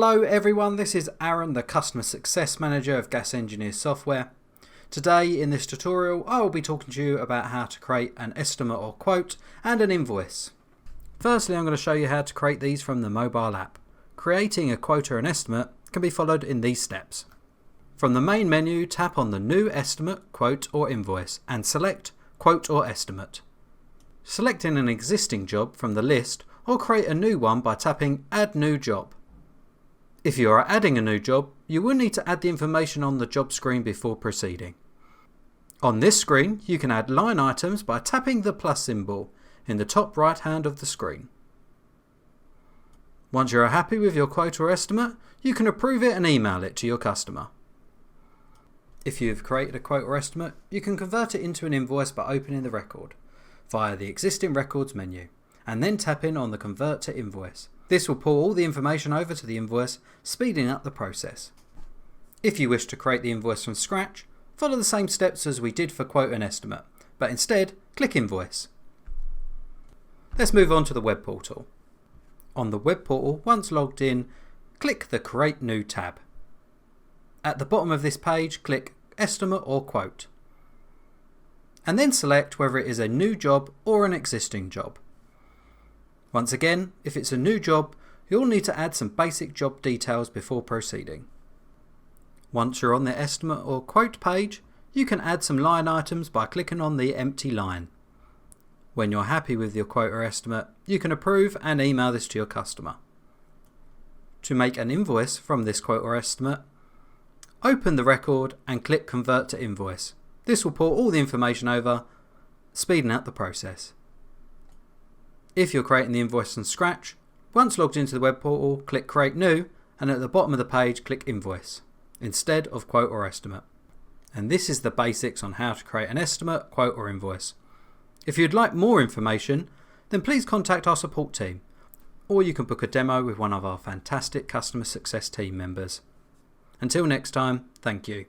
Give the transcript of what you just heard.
Hello everyone, this is Aaron, the Customer Success Manager of Gas Engineers Software. Today in this tutorial I will be talking to you about how to create an estimate or quote and an invoice. Firstly, I'm going to show you how to create these from the mobile app. Creating a quote or an estimate can be followed in these steps. From the main menu, tap on the new estimate, quote or invoice and select quote or estimate. Selecting an existing job from the list or create a new one by tapping add new job. If you are adding a new job, you will need to add the information on the job screen before proceeding. On this screen, you can add line items by tapping the plus symbol in the top right hand of the screen. Once you are happy with your quote or estimate, you can approve it and email it to your customer. If you have created a quote or estimate, you can convert it into an invoice by opening the record via the existing records menu and then tapping on the convert to invoice. This will pull all the information over to the invoice, speeding up the process. If you wish to create the invoice from scratch, follow the same steps as we did for quote and estimate, but instead click invoice. Let's move on to the web portal. On the web portal, once logged in, click the Create New tab. At the bottom of this page, click Estimate or Quote, and then select whether it is a new job or an existing job. Once again, if it's a new job, you'll need to add some basic job details before proceeding. Once you're on the estimate or quote page, you can add some line items by clicking on the empty line. When you're happy with your quote or estimate, you can approve and email this to your customer. To make an invoice from this quote or estimate, open the record and click Convert to Invoice. This will pull all the information over, speeding up the process. If you're creating the invoice from scratch, once logged into the web portal, click Create New and at the bottom of the page click Invoice instead of Quote or Estimate. And this is the basics on how to create an estimate, quote or invoice. If you'd like more information, then please contact our support team, or you can book a demo with one of our fantastic customer success team members. Until next time, thank you.